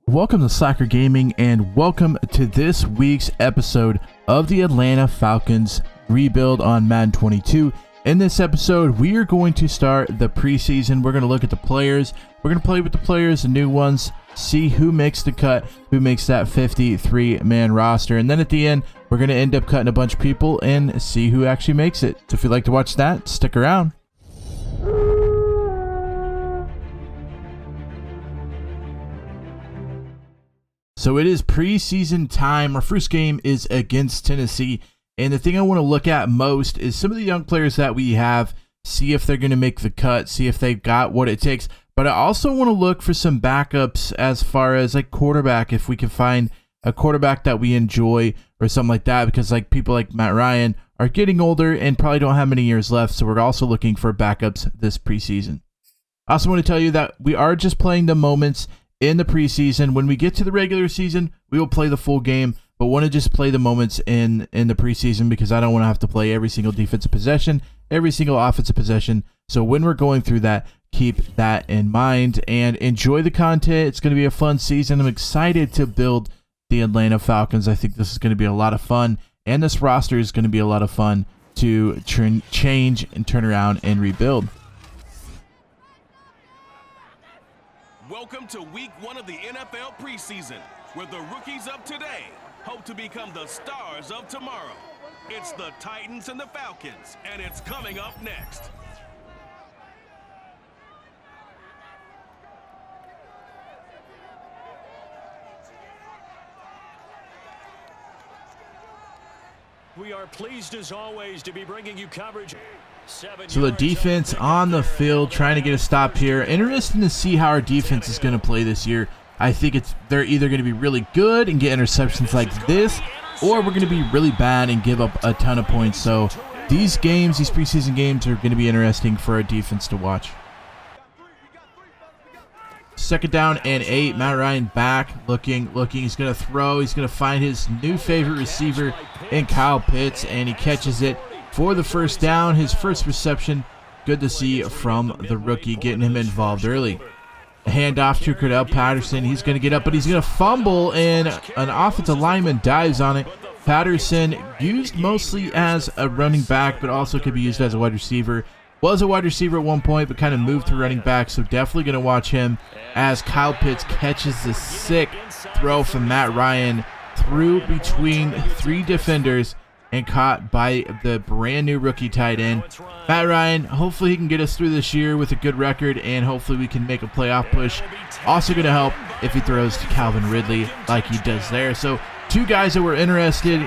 Welcome to Slacker Gaming and welcome to this week's episode of the Atlanta Falcons rebuild on Madden 22. In this episode, we are going to start the preseason. We're going to look at the players. We're going to play with the players, the new ones, see who makes the cut, who makes that 53-man roster. And then at the end, we're going to end up cutting a bunch of people and see who actually makes it. So if you'd like to watch that, stick around. So it is preseason time. Our first game is against Tennessee. And the thing I want to look at most is some of the young players that we have, see if they're going to make the cut, see if they've got what it takes. But I also want to look for some backups as far as like quarterback, if we can find a quarterback that we enjoy or something like that, because like people like Matt Ryan are getting older and probably don't have many years left. So we're also looking for backups this preseason. I also want to tell you that we are just playing the moments in the preseason. When we get to the regular season, we will play the full game, but want to just play the moments in the preseason because I don't want to have to play every single defensive possession, every single offensive possession. So when we're going through that, keep that in mind and enjoy the content. It's going to be a fun season. I'm excited to build the Atlanta Falcons. I think this is going to be a lot of fun, and this roster is going to be a lot of fun to change and turn around and rebuild. Welcome to week one of the NFL preseason, where the rookies of today hope to become the stars of tomorrow. It's the Titans and the Falcons, and it's coming up next. We are pleased as always to be bringing you coverage. So the defense on the field trying to get a stop here. Interesting to see how our defense is going to play this year. I think they're either going to be really good and get interceptions like this, or we're going to be really bad and give up a ton of points. So these games, these preseason games, are going to be interesting for our defense to watch. Second down and 8. Matt Ryan back, looking. He's going to throw. He's going to find his new favorite receiver in Kyle Pitts, and he catches it for the first down. His first reception. Good to see from the rookie, getting him involved early. A handoff to Cordell Patterson. He's going to get up, but he's going to fumble, and an offensive lineman dives on it. Patterson, used mostly as a running back, but also could be used as a wide receiver. Was a wide receiver at one point, but kind of moved to running back, so definitely going to watch him as Kyle Pitts catches the sick throw from Matt Ryan through between three defenders and caught by the brand new rookie tight end. Matt Ryan, hopefully he can get us through this year with a good record, and hopefully we can make a playoff push. Also going to help if he throws to Calvin Ridley like he does there. So two guys that were interested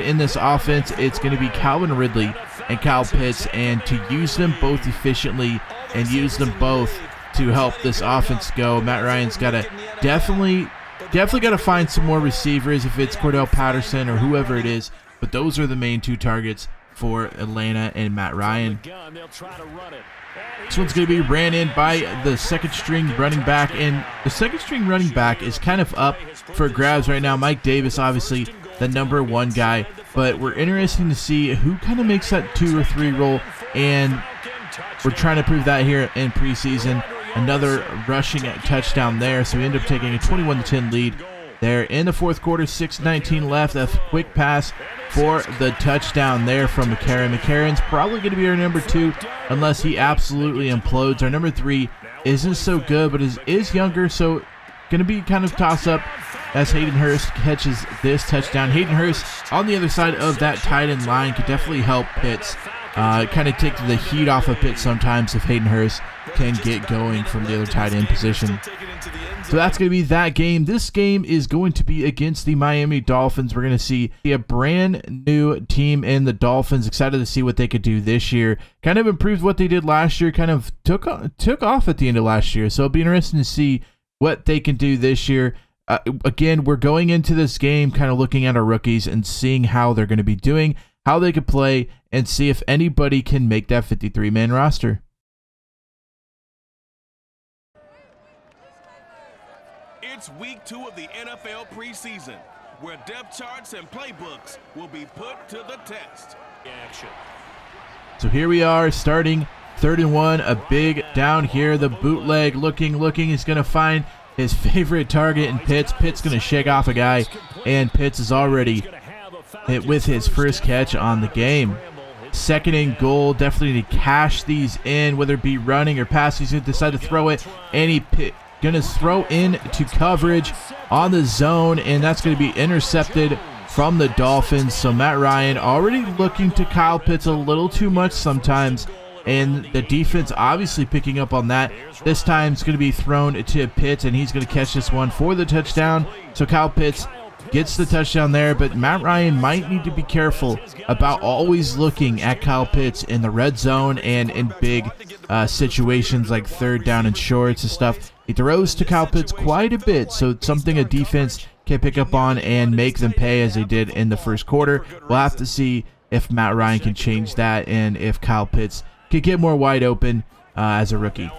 in this offense, it's going to be Calvin Ridley and Kyle Pitts, and to use them both efficiently and use them both to help this offense go. Matt Ryan's got to definitely got to find some more receivers, if it's Cordell Patterson or whoever it is, but those are the main two targets for Atlanta and Matt Ryan. This one's going to be ran in by the second string running back, and the second string running back is kind of up for grabs right now. Mike Davis, obviously the number one guy, but we're interested to see who kind of makes that 2 or 3 role, and we're trying to prove that here in preseason. Another rushing touchdown there, so we end up taking a 21-10 lead there in the fourth quarter. 6:19 left. A quick pass for the touchdown there from McCarron. McCarron's probably going to be our number 2 unless he absolutely implodes. Our number 3 isn't so good, but is younger, so going to be kind of toss-up as Hayden Hurst catches this touchdown. Hayden Hurst on the other side of that tight end line could definitely help Pitts. Kind of take the heat off of Pitts sometimes if Hayden Hurst can get going from the other tight end position. So that's going to be that game. This game is going to be against the Miami Dolphins. We're going to see a brand new team in the Dolphins. Excited to see what they could do this year. Kind of improved what they did last year. Kind of took off at the end of last year. So it'll be interesting to see what they can do this year. Again, we're going into this game kind of looking at our rookies and seeing how they're going to be doing, how they could play, and see if anybody can make that 53-man roster. It's week 2 of the NFL preseason, where depth charts and playbooks will be put to the test. Action. So here we are starting 3rd and 1, a big down here. The bootleg looking. He's going to find his favorite target in Pitts. Pitts going to shake off a guy, and Pitts is already hit with his first catch on the game. 2nd and goal, definitely need to cash these in, whether it be running or passing. He's going to decide to throw it, and he's going to throw into coverage on the zone, and that's going to be intercepted from the Dolphins. So Matt Ryan already looking to Kyle Pitts a little too much sometimes, and the defense obviously picking up on that. This time it's going to be thrown to Pitts, and he's going to catch this one for the touchdown. So Kyle Pitts gets the touchdown there, but Matt Ryan might need to be careful about always looking at Kyle Pitts in the red zone and in big situations like 3rd down and shorts and stuff. He throws to Kyle Pitts quite a bit, so it's something a defense can pick up on and make them pay as they did in the first quarter. We'll have to see if Matt Ryan can change that and if Kyle Pitts can get more wide open as a rookie.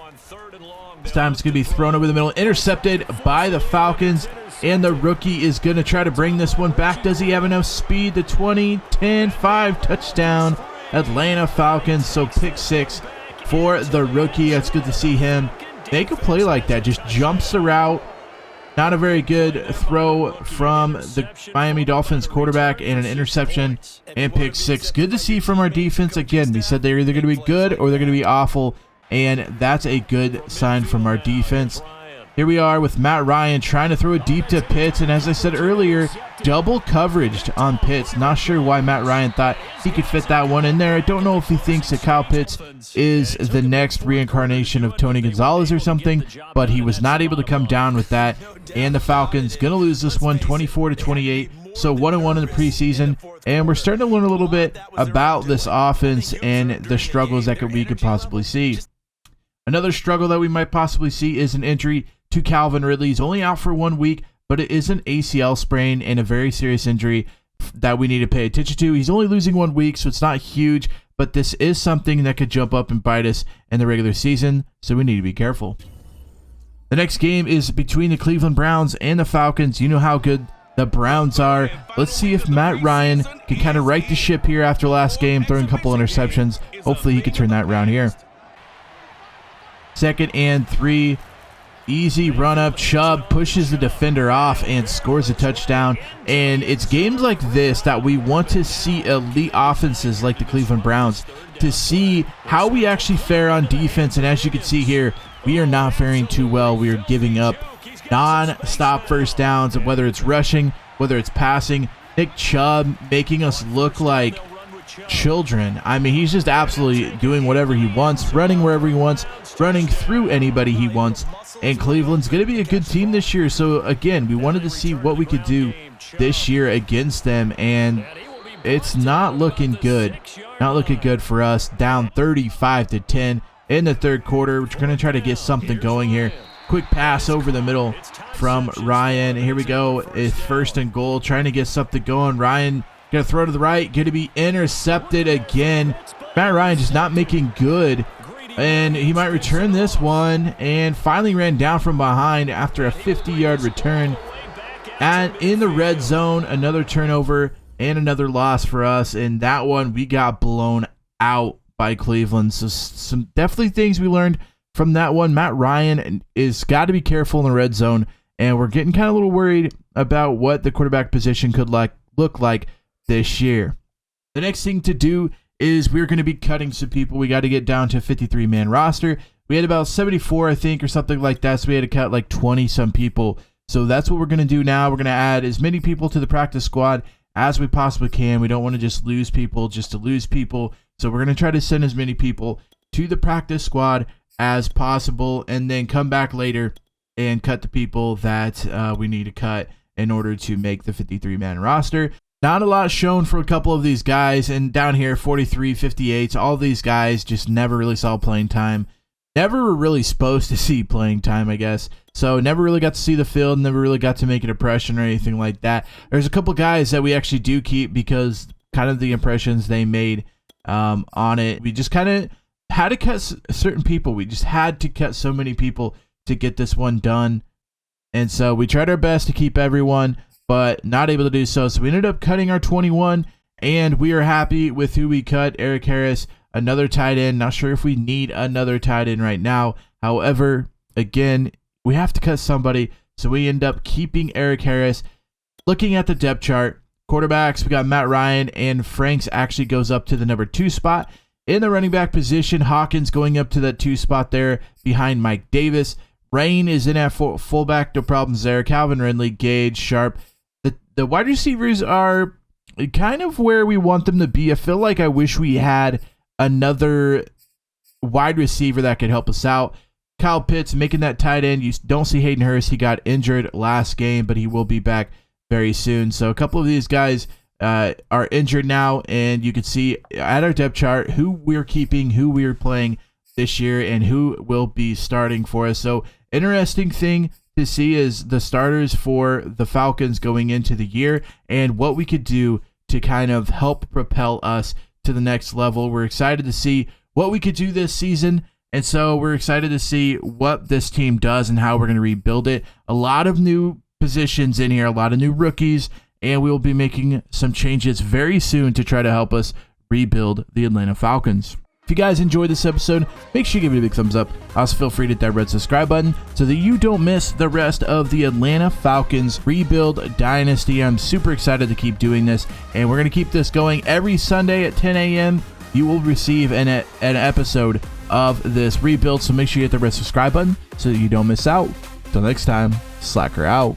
This time it's going to be thrown over the middle, intercepted by the Falcons, and the rookie is going to try to bring this one back. Does he have enough speed? The 20-10-5 touchdown, Atlanta Falcons. So pick 6 for the rookie. It's good to see him make a play like that. Just jumps the route. Not a very good throw from the Miami Dolphins quarterback, and an interception, and pick 6. Good to see from our defense. Again, we said they're either going to be good or they're going to be awful, and that's a good sign from our defense. Here we are with Matt Ryan trying to throw it deep to Pitts, and as I said earlier, double coveraged on Pitts. Not sure why Matt Ryan thought he could fit that one in there. I don't know if he thinks that Kyle Pitts is the next reincarnation of Tony Gonzalez or something, but he was not able to come down with that, and the Falcons going to lose this one 24-28. So 1-1 in the preseason, and we're starting to learn a little bit about this offense and the struggles that we could possibly see. Another struggle that we might possibly see is an injury to Calvin Ridley. He's only out for 1 week, but it is an ACL sprain and a very serious injury that we need to pay attention to. He's only losing 1 week, so it's not huge, but this is something that could jump up and bite us in the regular season, so we need to be careful. The next game is between the Cleveland Browns and the Falcons. You know how good the Browns are. Let's see if Matt Ryan can kind of right the ship here after last game, throwing a couple interceptions. Hopefully he can turn that around here. 2nd and 3. Easy run up. Chubb pushes the defender off and scores a touchdown. And it's games like this that we want to see elite offenses like the Cleveland Browns to see how we actually fare on defense. And as you can see here, we are not faring too well. We are giving up non-stop first downs, whether it's rushing, whether it's passing. Nick Chubb making us look like children. I mean, he's just absolutely doing whatever he wants, running wherever he wants, running through anybody he wants. And Cleveland's going to be a good team this year. So again, we wanted to see what we could do this year against them, and it's not looking good. Not looking good for us. Down 35-10 in the 3rd quarter. We're going to try to get something going here. Quick pass over the middle from Ryan. Here we go. It's 1st and goal, trying to get something going. Ryan going to throw to the right, going to be intercepted again. Matt Ryan just not making good, and he might return this one, and finally ran down from behind after a 50-yard return. And in the red zone, another turnover and another loss for us, and that one we got blown out by Cleveland. So some definitely things we learned from that one. Matt Ryan is got to be careful in the red zone, and we're getting kind of a little worried about what the quarterback position could look like this year. The next thing to do is we're going to be cutting some people. We got to get down to a 53-man roster. We had about 74, I think, or something like that, so we had to cut like 20-some people. So that's what we're going to do now. We're going to add as many people to the practice squad as we possibly can. We don't want to just lose people just to lose people. So we're going to try to send as many people to the practice squad as possible, and then come back later and cut the people that we need to cut in order to make the 53-man roster. Not a lot shown for a couple of these guys, and down here, 43, 58s, all these guys just never really saw playing time. Never were really supposed to see playing time, I guess. So never really got to see the field, never really got to make an impression or anything like that. There's a couple guys that we actually do keep because kind of the impressions they made on it. We just kind of had to cut certain people. We just had to cut so many people to get this one done. And so we tried our best to keep everyone, but not able to do so. So we ended up cutting our 21, and we are happy with who we cut. Eric Harris, another tight end. Not sure if we need another tight end right now. However, again, we have to cut somebody. So we end up keeping Eric Harris. Looking at the depth chart, quarterbacks, we got Matt Ryan, and Franks actually goes up to the number 2 spot. In the running back position, Hawkins going up to that 2 spot there behind Mike Davis. Rain is in at fullback, no problems there. Calvin Ridley, Gage, Sharp. The wide receivers are kind of where we want them to be. I feel like I wish we had another wide receiver that could help us out. Kyle Pitts making that tight end. You don't see Hayden Hurst. He got injured last game, but he will be back very soon. So a couple of these guys are injured now, and you can see at our depth chart who we're keeping, who we're playing this year, and who will be starting for us. So interesting thing to see is the starters for the Falcons going into the year and what we could do to kind of help propel us to the next level. We're excited to see what we could do this season. And so we're excited to see what this team does and how we're going to rebuild it. A lot of new positions in here, a lot of new rookies, and we will be making some changes very soon to try to help us rebuild the Atlanta Falcons. If you guys enjoyed this episode, make sure you give it a big thumbs up. Also, feel free to hit that red subscribe button so that you don't miss the rest of the Atlanta Falcons rebuild dynasty. I'm super excited to keep doing this, and we're going to keep this going every Sunday at 10 a.m. You will receive an episode of this rebuild, so make sure you hit the red subscribe button so that you don't miss out. Till next time, Slacker out.